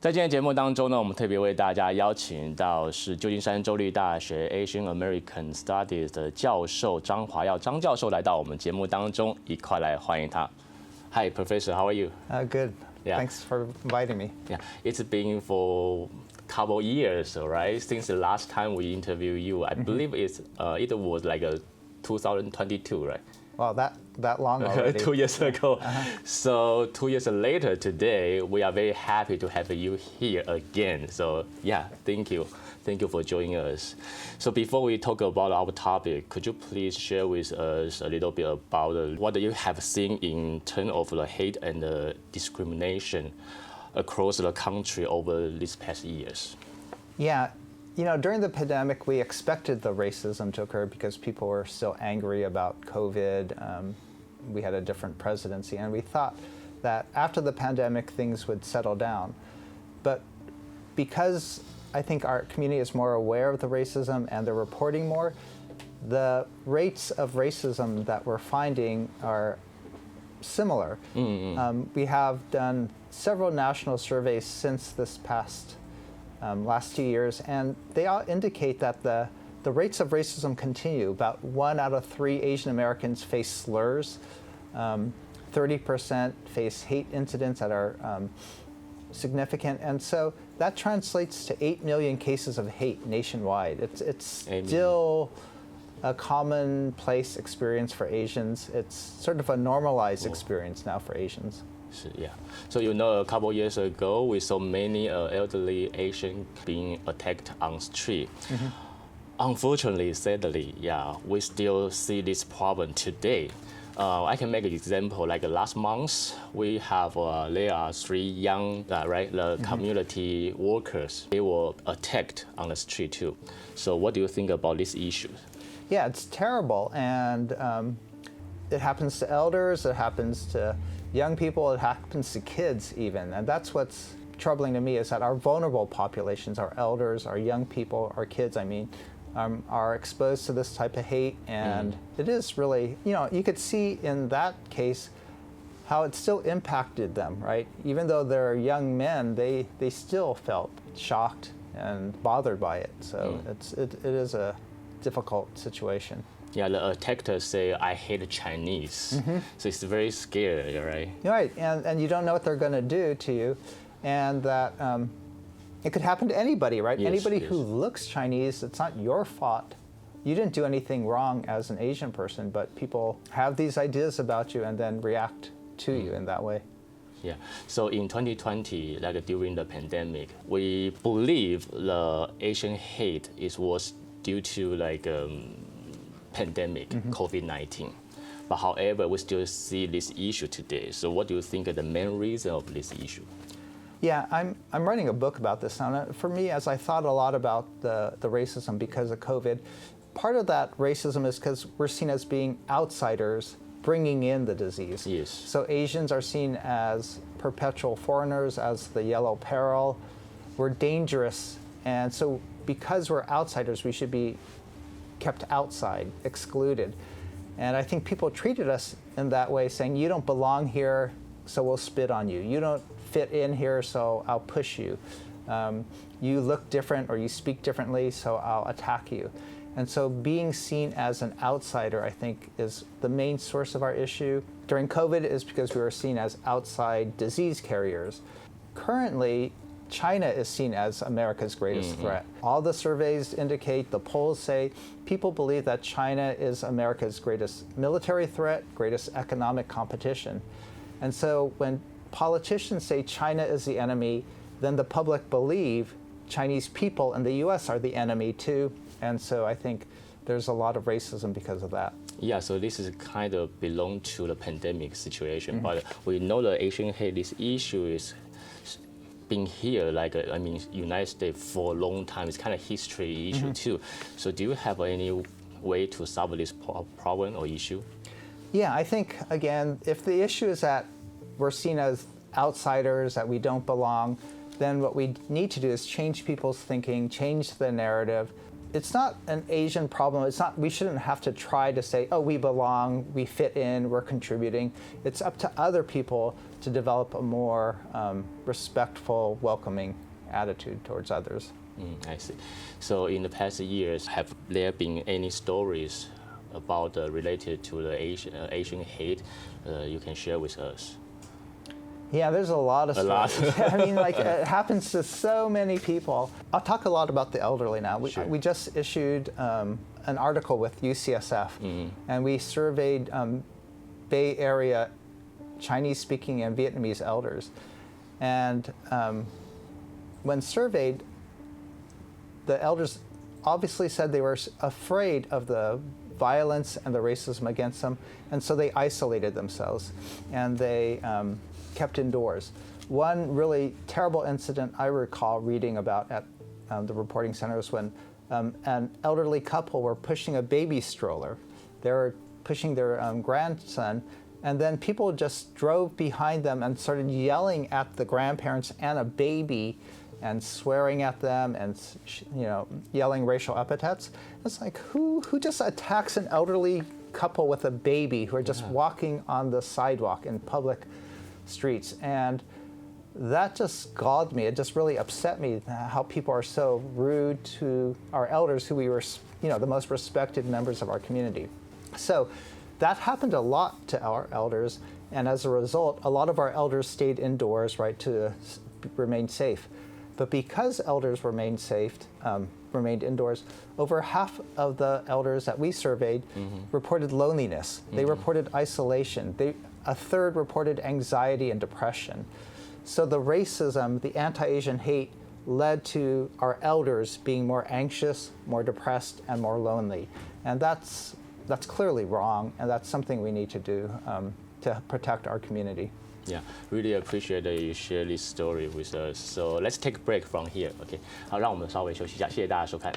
在今天节目当中呢，我们特别为大家邀请到是旧金山州立大学 Asian American Studies 的教授张华耀张教授来到我们节目当中，一块来欢迎他。Hi, Professor. How are you? Good. Yeah. Thanks for inviting me. Yeah, it's been for couple years, right? Since the last time we interviewed you, I believe it was like 2022, right? Wow, that long already. 2 years ago. So 2 years later today, we are very happy to have you here again. So yeah, thank you. Thank you for joining us. So before we talk about our topic, could you please share with us a little bit about what you have seen in terms of the hate and the discrimination across the country over these past years? Yeah, during the pandemic, we expected the racism to occur because people were still angry about COVID. We had a different presidency, and we thought that after the pandemic, things would settle down. But because I think our community is more aware of the racism and they're reporting more, the rates of racism that we're finding are similar. We have done several national surveys since this past last 2 years, and they all indicate that the rates of racism continue. About 1 out of 3 Asian Americans face slurs. 30% face hate incidents that are significant, and so that translates to 8 million cases of hate nationwide. It's still a commonplace experience for Asians. It's sort of a normalized experience now for Asians. Yeah. So a couple years ago, we saw many elderly Asians being attacked on the street. Unfortunately, sadly, yeah, we still see this problem today. I can make an example. Like last month, we have there are 3 young, the community workers. They were attacked on the street too. So what do you think about this issue? Yeah, it's terrible, and it happens to elders. It happens to young people. It happens to kids even, and that's what's troubling to me is that our vulnerable populations, our elders, our young people, our kids, are exposed to this type of hate, and it is really, you could see in that case how it still impacted them, right? Even though they're young men, they still felt shocked and bothered by it. So it is a difficult situation. Yeah, the attackers say, I hate Chinese. So it's very scary, right? Right, and you don't know what they're going to do to you, and that it could happen to anybody, right? Yes, anybody yes. who looks Chinese, it's not your fault. You didn't do anything wrong as an Asian person, but people have these ideas about you and then react to you in that way. Yeah. So in 2020, like during the pandemic, we believe the Asian hate was due to pandemic, COVID-19. But however, we still see this issue today. So what do you think are the main reason of this issue? Yeah, I'm writing a book about this now. For me, as I thought a lot about the racism because of COVID, part of that racism is because we're seen as being outsiders bringing in the disease. Yes. So Asians are seen as perpetual foreigners, as the yellow peril. We're dangerous, and so because we're outsiders, we should be kept outside, excluded. And I think people treated us in that way, saying, you don't belong here, so we'll spit on you. You don't fit in here, so I'll push you. You look different or you speak differently, so I'll attack you. And so being seen as an outsider, I think, is the main source of our issue. During COVID, it is because we were seen as outside disease carriers. Currently, China is seen as America's greatest threat. All the surveys indicate, the polls say, people believe that China is America's greatest military threat, greatest economic competition. And so when politicians say China is the enemy, then the public believe Chinese people in the U.S. are the enemy too. And so I think there's a lot of racism because of that. Yeah, so this is kind of belong to the pandemic situation, but we know the Asian hate, this issue is been here, United States for a long time. It's kind of history issue too. So do you have any way to solve this problem or issue? Yeah, I think, again, if the issue is that we're seen as outsiders, that we don't belong, then what we need to do is change people's thinking, change the narrative. it's not an Asian problem. It's not, we shouldn't have to try to say, oh, we belong, we fit in, we're contributing. It's up to other people to develop a more respectful, welcoming attitude towards others. I see. So in the past years, have there been any stories about related to the Asian hate you can share with us? Yeah, there's a lot of stories. I mean, like, it happens to so many people. I'll talk a lot about the elderly now. We just issued an article with UCSF, and we surveyed Bay Area Chinese-speaking and Vietnamese elders. And when surveyed, the elders obviously said they were afraid of the violence and the racism against them, and so they isolated themselves, and they kept indoors. One really terrible incident I recall reading about at the reporting center was when an elderly couple were pushing a baby stroller. They were pushing their grandson, and then people just drove behind them and started yelling at the grandparents and a baby and swearing at them and, you know, yelling racial epithets. It's like, who just attacks an elderly couple with a baby who are just walking on the sidewalk in public streets? And that just galled me. It just really upset me how people are so rude to our elders, who we were, you know, the most respected members of our community. So that happened a lot to our elders, and as a result, a lot of our elders stayed indoors, right, to remain safe. But because elders remained indoors, over half of the elders that we surveyed reported loneliness. They reported isolation. A third reported anxiety and depression. So the racism, the anti-Asian hate, led to our elders being more anxious, more depressed, and more lonely. And that's clearly wrong, and that's something we need to do to protect our community. Yeah, really appreciate that you share this story with us. So let's take a break from here. OK， 好，让我们稍微休息一下，谢谢大家收看。